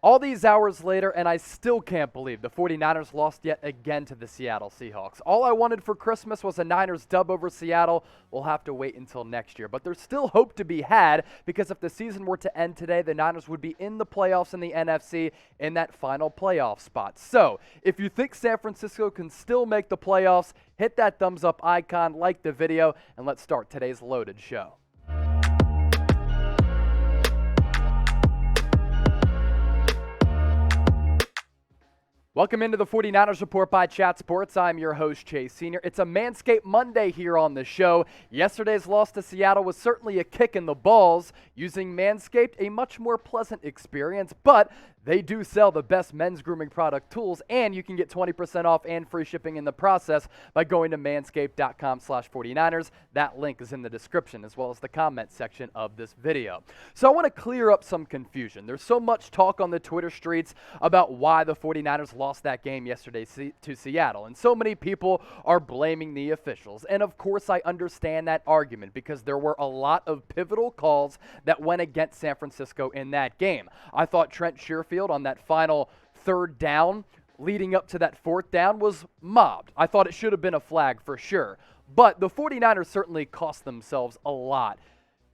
All these hours later, and I still can't believe the 49ers lost yet again to the Seattle Seahawks. All I wanted for Christmas was a Niners dub over Seattle. We'll have to wait until next year. But there's still hope to be had, because if the season were to end today, the Niners would be in the playoffs in the NFC in that final playoff spot. So, if you think San Francisco can still make the playoffs, hit that thumbs up icon, like the video, and let's start today's loaded show. Welcome into the 49ers Report by Chat Sports. I'm your host, Chase Sr. It's a Manscaped Monday here on the show. Yesterday's loss to Seattle was certainly a kick in the balls. Using Manscaped, a much more pleasant experience, but they do sell the best men's grooming product tools, and you can get 20% off and free shipping in the process by going to manscaped.com/49ers. That link is in the description as well as the comment section of this video. So I want to clear up some confusion. There's so much talk on the Twitter streets about why the 49ers lost that game yesterday to Seattle, and so many people are blaming the officials. And of course I understand that argument, because there were a lot of pivotal calls that went against San Francisco in that game. I thought Trent Sherfield on that final third down leading up to that fourth down was mobbed. I thought it should have been a flag for sure. But the 49ers certainly cost themselves a lot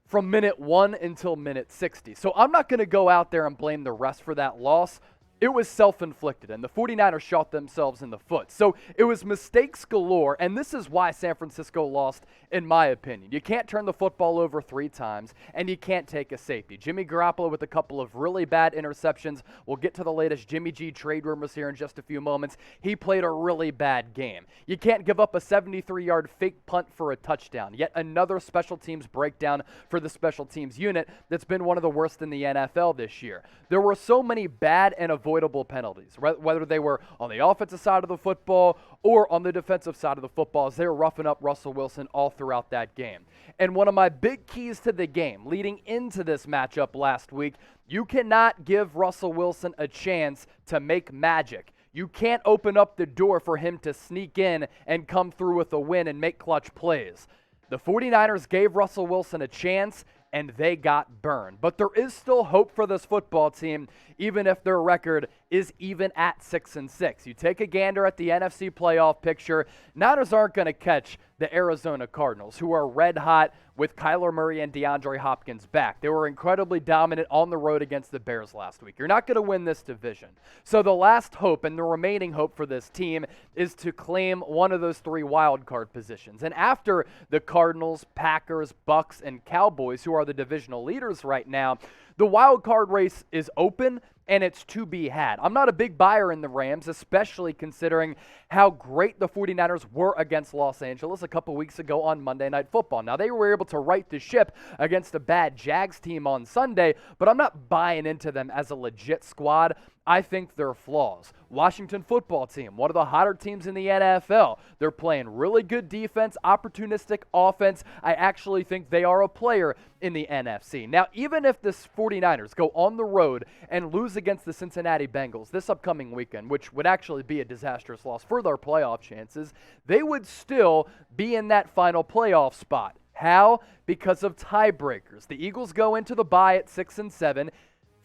from minute 1 until minute 60. So I'm not going to go out there and blame the refs for that loss. It was self-inflicted, and the 49ers shot themselves in the foot. So it was mistakes galore, and this is why San Francisco lost, in my opinion. You can't turn the football over 3 times, and you can't take a safety. Jimmy Garoppolo with a couple of really bad interceptions. We'll get to the latest Jimmy G trade rumors here in just a few moments. He played a really bad game. You can't give up a 73-yard fake punt for a touchdown. Yet another special teams breakdown for the special teams unit that's been one of the worst in the NFL this year. There were so many bad and avoidable penalties, whether they were on the offensive side of the football or on the defensive side of the football, as they were roughing up Russell Wilson all throughout that game. And one of my big keys to the game leading into this matchup last week, you cannot give Russell Wilson a chance to make magic. You can't open up the door for him to sneak in and come through with a win and make clutch plays. The 49ers gave Russell Wilson a chance, and they got burned. But there is still hope for this football team, even if their record is even at 6-6. You take a gander at the NFC playoff picture, Niners aren't going to catch the Arizona Cardinals, who are red hot with Kyler Murray and DeAndre Hopkins back. They were incredibly dominant on the road against the Bears last week. You're not going to win this division. So the last hope and the remaining hope for this team is to claim one of those 3 wild card positions. And after the Cardinals, Packers, Bucks, and Cowboys, who are the divisional leaders right now, the wild card race is open, and it's to be had. I'm not a big buyer in the Rams, especially considering how great the 49ers were against Los Angeles a couple weeks ago on Monday Night Football. Now, they were able to right the ship against a bad Jags team on Sunday, but I'm not buying into them as a legit squad. I think they're flaws. Washington football team, one of the hotter teams in the NFL. They're playing really good defense, opportunistic offense. I actually think they are a player in the NFC. Now, even if the 49ers go on the road and lose against the Cincinnati Bengals this upcoming weekend, which would actually be a disastrous loss for their playoff chances, they would still be in that final playoff spot. How? Because of tiebreakers. The Eagles go into the bye at 6-7.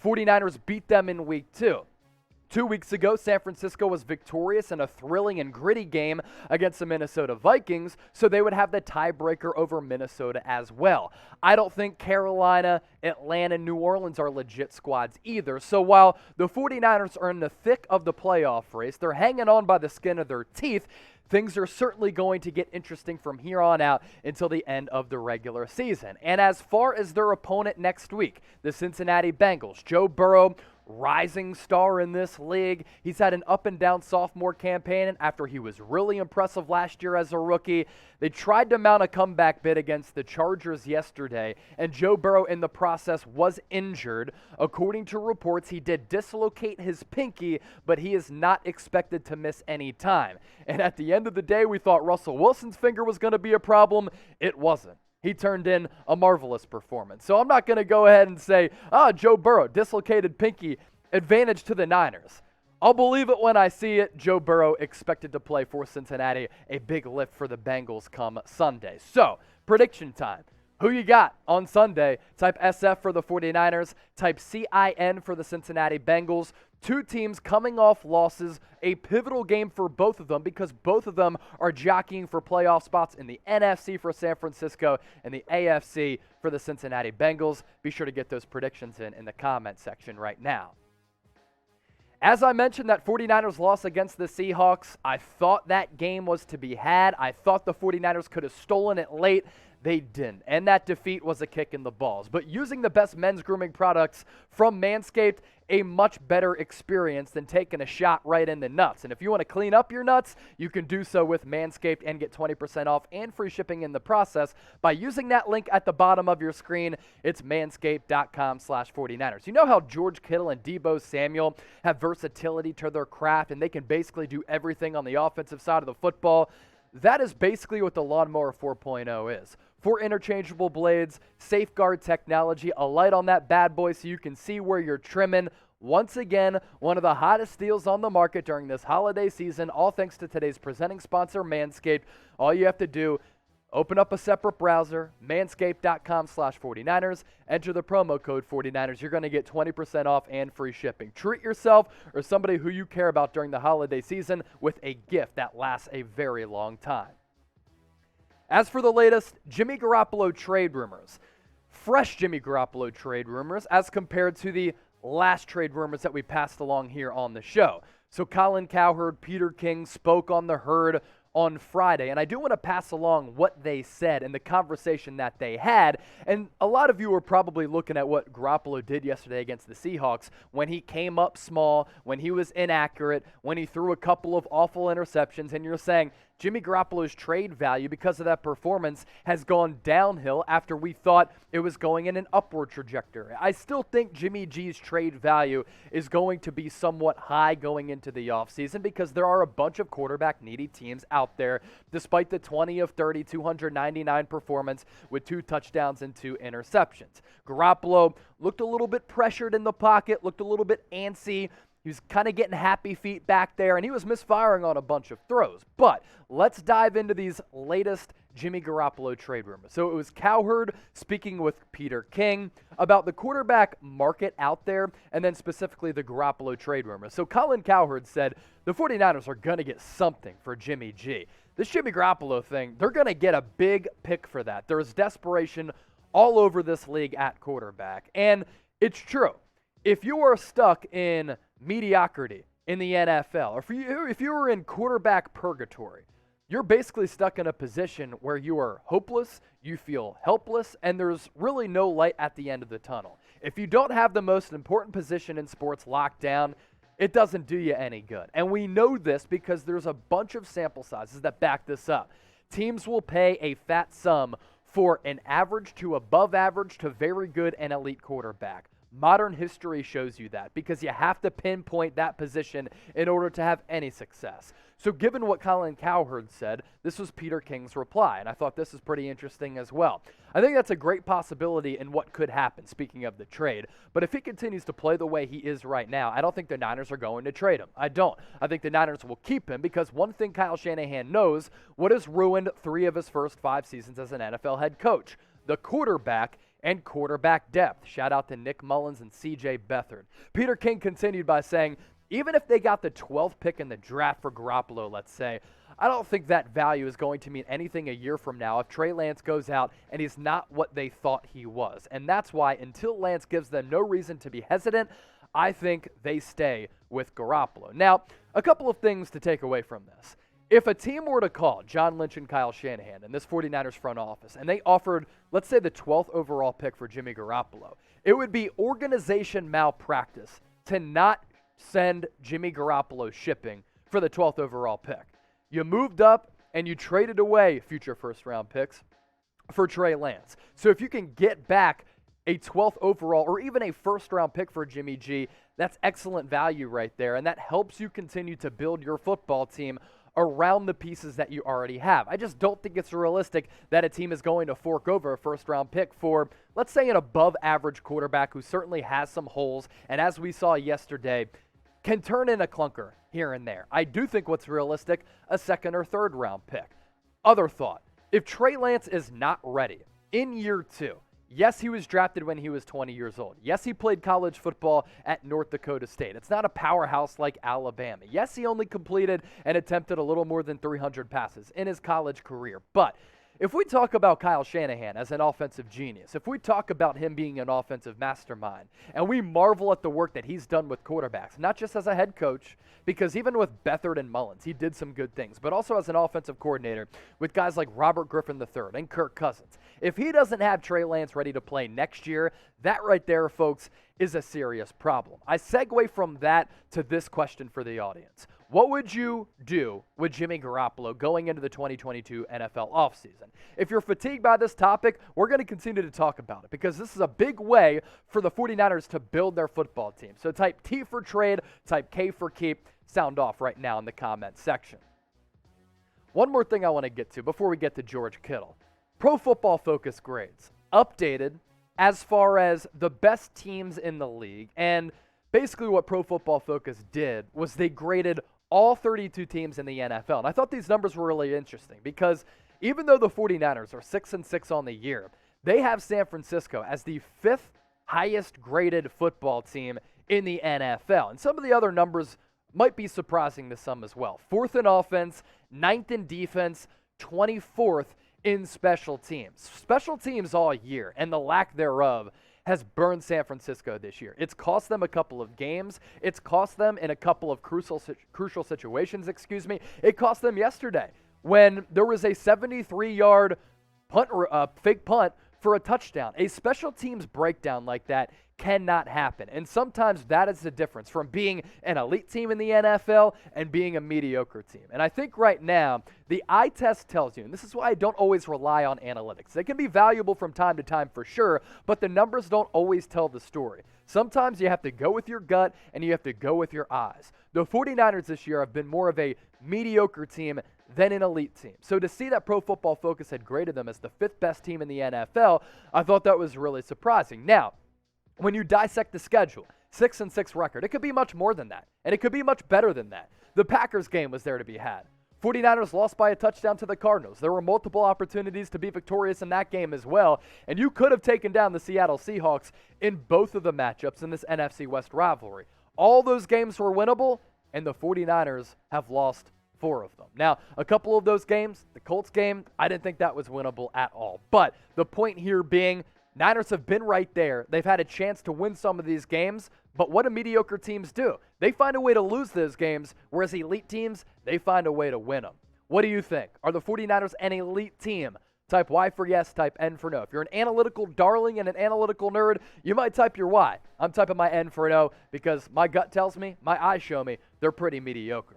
49ers beat them in week 2. 2 weeks ago, San Francisco was victorious in a thrilling and gritty game against the Minnesota Vikings, so they would have the tiebreaker over Minnesota as well. I don't think Carolina, Atlanta, and New Orleans are legit squads either. So while the 49ers are in the thick of the playoff race, they're hanging on by the skin of their teeth. Things are certainly going to get interesting from here on out until the end of the regular season. And as far as their opponent next week, the Cincinnati Bengals, Joe Burrow, rising star in this league. He's had an up-and-down sophomore campaign after he was really impressive last year as a rookie. They tried to mount a comeback bid against the Chargers yesterday, and Joe Burrow in the process was injured. According to reports, he did dislocate his pinkie, but he is not expected to miss any time. And at the end of the day, we thought Russell Wilson's finger was going to be a problem. It wasn't. He turned in a marvelous performance. So I'm not going to go ahead and say, Joe Burrow, dislocated pinky, advantage to the Niners. I'll believe it when I see it. Joe Burrow expected to play for Cincinnati, a big lift for the Bengals come Sunday. So, prediction time. Who you got on Sunday? Type SF for the 49ers, type CIN for the Cincinnati Bengals. Two teams coming off losses, a pivotal game for both of them because both of them are jockeying for playoff spots in the NFC for San Francisco and the AFC for the Cincinnati Bengals. Be sure to get those predictions in the comment section right now. As I mentioned, that 49ers loss against the Seahawks, I thought that game was to be had. I thought the 49ers could have stolen it late. They didn't, and that defeat was a kick in the balls. But using the best men's grooming products from Manscaped, a much better experience than taking a shot right in the nuts. And if you want to clean up your nuts, you can do so with Manscaped and get 20% off and free shipping in the process by using that link at the bottom of your screen. It's manscaped.com/49ers. You know how George Kittle and Deebo Samuel have versatility to their craft, and they can basically do everything on the offensive side of the football? That is basically what the Lawnmower 4.0 is. 4 interchangeable blades, safeguard technology, a light on that bad boy so you can see where you're trimming. Once again, one of the hottest deals on the market during this holiday season, all thanks to today's presenting sponsor, Manscaped. All you have to do, open up a separate browser, manscaped.com/49ers, enter the promo code 49ers. You're going to get 20% off and free shipping. Treat yourself or somebody who you care about during the holiday season with a gift that lasts a very long time. As for the latest Jimmy Garoppolo trade rumors, fresh Jimmy Garoppolo trade rumors as compared to the last trade rumors that we passed along here on the show. So Colin, Cowherd, Peter King spoke on the Herd on Friday, and I do want to pass along what they said and the conversation that they had. And a lot of you were probably looking at what Garoppolo did yesterday against the Seahawks when he came up small, when he was inaccurate, when he threw a couple of awful interceptions, and you're saying Jimmy Garoppolo's trade value because of that performance has gone downhill after we thought it was going in an upward trajectory. I still think Jimmy G's trade value is going to be somewhat high going into the offseason because there are a bunch of quarterback-needy teams out there despite the 20 of 30, 299 performance with 2 touchdowns and 2 interceptions. Garoppolo looked a little bit pressured in the pocket, looked a little bit antsy. He was kind of getting happy feet back there, and he was misfiring on a bunch of throws. But let's dive into these latest Jimmy Garoppolo trade rumors. So it was Cowherd speaking with Peter King about the quarterback market out there, and then specifically the Garoppolo trade rumors. So Colin Cowherd said the 49ers are going to get something for Jimmy G. This Jimmy Garoppolo thing, they're going to get a big pick for that. There's desperation all over this league at quarterback, and it's true. If you are stuck in mediocrity in the NFL, or if you were in quarterback purgatory, you're basically stuck in a position where you are hopeless, you feel helpless, and there's really no light at the end of the tunnel. If you don't have the most important position in sports locked down, it doesn't do you any good. And we know this because there's a bunch of sample sizes that back this up. Teams will pay a fat sum for an average to above average to very good and elite quarterback. Modern history shows you that because you have to pinpoint that position in order to have any success. So given what Colin Cowherd said, this was Peter King's reply, and I thought this is pretty interesting as well. I think that's a great possibility in what could happen, speaking of the trade. But if he continues to play the way he is right now, I don't think the Niners are going to trade him. I don't. I think the Niners will keep him because one thing Kyle Shanahan knows, what has ruined 3 of his first 5 seasons as an NFL head coach? The quarterback and quarterback depth. Shout out to Nick Mullins and C.J. Beathard. Peter King continued by saying, even if they got the 12th pick in the draft for Garoppolo, let's say, I don't think that value is going to mean anything a year from now if Trey Lance goes out and he's not what they thought he was. And that's why until Lance gives them no reason to be hesitant, I think they stay with Garoppolo. Now, a couple of things to take away from this. If a team were to call John Lynch and Kyle Shanahan and this 49ers front office and they offered, let's say, the 12th overall pick for Jimmy Garoppolo, it would be organization malpractice to not send Jimmy Garoppolo shipping for the 12th overall pick. You moved up and you traded away future first-round picks for Trey Lance. So if you can get back a 12th overall or even a first-round pick for Jimmy G, that's excellent value right there, and that helps you continue to build your football team around the pieces that you already have. I just don't think it's realistic that a team is going to fork over a first-round pick for, let's say, an above-average quarterback who certainly has some holes, and as we saw yesterday, can turn in a clunker here and there. I do think what's realistic, a second or third-round pick. Other thought, if Trey Lance is not ready, in year 2. Yes, he was drafted when he was 20 years old. Yes, he played college football at North Dakota State. It's not a powerhouse like Alabama. Yes, he only completed and attempted a little more than 300 passes in his college career. But if we talk about Kyle Shanahan as an offensive genius, if we talk about him being an offensive mastermind, and we marvel at the work that he's done with quarterbacks, not just as a head coach, because even with Beathard and Mullins, he did some good things, but also as an offensive coordinator with guys like Robert Griffin III and Kirk Cousins. If he doesn't have Trey Lance ready to play next year, that right there, folks, is a serious problem. I segue from that to this question for the audience. What would you do with Jimmy Garoppolo going into the 2022 NFL offseason? If you're fatigued by this topic, we're going to continue to talk about it because this is a big way for the 49ers to build their football team. So type T for trade, type K for keep. Sound off right now in the comment section. One more thing I want to get to before we get to George Kittle. Pro Football Focus grades updated as far as the best teams in the league. And basically what Pro Football Focus did was they graded all 32 teams in the NFL. And I thought these numbers were really interesting because even though the 49ers are 6-6 on the year, they have San Francisco as the 5th highest graded football team in the NFL. And some of the other numbers might be surprising to some as well. 4th in offense, 9th in defense, 24th in special teams. Special teams all year, and the lack thereof has burned San Francisco this year. It's cost them a couple of games. It's cost them in a couple of crucial situations, It cost them yesterday when there was a 73-yard fake punt for a touchdown. A special teams breakdown like that cannot happen. And sometimes that is the difference from being an elite team in the NFL and being a mediocre team. And I think right now, the eye test tells you, and this is why I don't always rely on analytics. They can be valuable from time to time for sure, but the numbers don't always tell the story. Sometimes you have to go with your gut and you have to go with your eyes. The 49ers this year have been more of a mediocre team than an elite team. So to see that Pro Football Focus had graded them as the 5th best team in the NFL, I thought that was really surprising. Now, when you dissect the schedule, 6-6 record, it could be much more than that, and it could be much better than that. The Packers game was there to be had. 49ers lost by a touchdown to the Cardinals. There were multiple opportunities to be victorious in that game as well, and you could have taken down the Seattle Seahawks in both of the matchups in this NFC West rivalry. All those games were winnable, and the 49ers have lost 4 of them. Now, a couple of those games, the Colts game, I didn't think that was winnable at all. But the point here being, Niners have been right there. They've had a chance to win some of these games, but what do mediocre teams do? They find a way to lose those games, whereas elite teams, they find a way to win them. What do you think? Are the 49ers an elite team? Type Y for yes, type N for no. If you're an analytical darling and an analytical nerd, you might type your Y. I'm typing my N for no because my gut tells me, my eyes show me, they're pretty mediocre.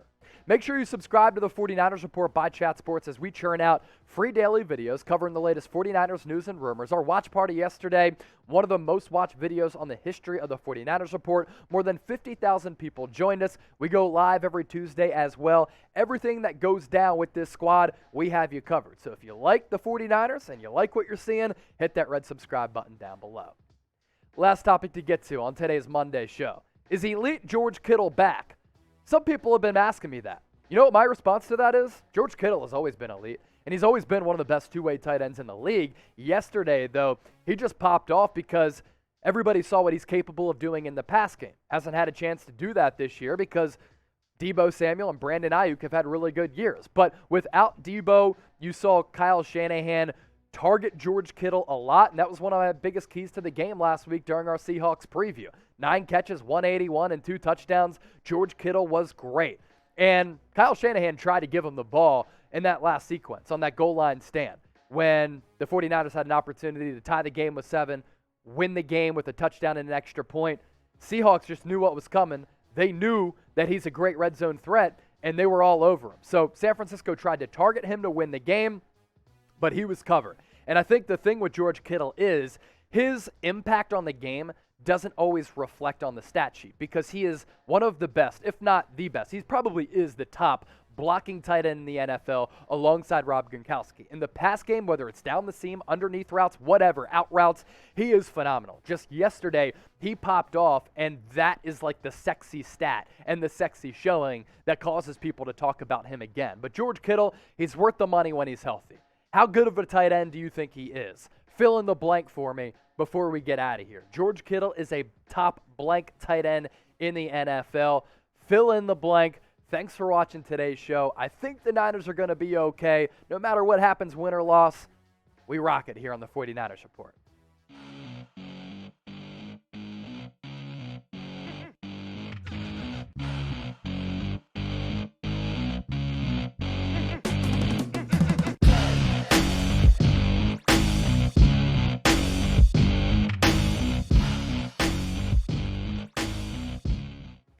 Make sure you subscribe to the 49ers Report by Chat Sports as we churn out free daily videos covering the latest 49ers news and rumors. Our watch party yesterday, one of the most watched videos on the history of the 49ers Report. More than 50,000 people joined us. We go live every Tuesday as well. Everything that goes down with this squad, we have you covered. So if you like the 49ers and you like what you're seeing, hit that red subscribe button down below. Last topic to get to on today's Monday show. Is elite George Kittle back? Some people have been asking me that. You know what my response to that is? George Kittle has always been elite, and he's always been one of the best two-way tight ends in the league. Yesterday, though, he just popped off because everybody saw what he's capable of doing in the pass game. Hasn't had a chance to do that this year because Deebo Samuel and Brandon Ayuk have had really good years. But without Deebo, you saw Kyle Shanahan target George Kittle a lot, and that was one of my biggest keys to the game last week during our Seahawks preview. 9 catches, 181, and 2 touchdowns. George Kittle was great. And Kyle Shanahan tried to give him the ball in that last sequence on that goal line stand when the 49ers had an opportunity to tie the game with 7, win the game with a touchdown and an extra point. Seahawks just knew what was coming. They knew that he's a great red zone threat, and they were all over him. So San Francisco tried to target him to win the game, but he was covered. And I think the thing with George Kittle is his impact on the game doesn't always reflect on the stat sheet because he is one of the best, if not the best. He probably is the top blocking tight end in the NFL alongside Rob Gronkowski. In the pass game, whether it's down the seam, underneath routes, whatever, out routes, he is phenomenal. Just yesterday, he popped off, and that is like the sexy stat and the sexy showing that causes people to talk about him again. But George Kittle, he's worth the money when he's healthy. How good of a tight end do you think he is? fill in the blank for me before we get out of here. George Kittle is a top blank tight end in the NFL. Fill in the blank. Thanks for watching today's show. I think the Niners are going to be okay. No matter what happens, win or loss, we rock it here on the 49ers Report.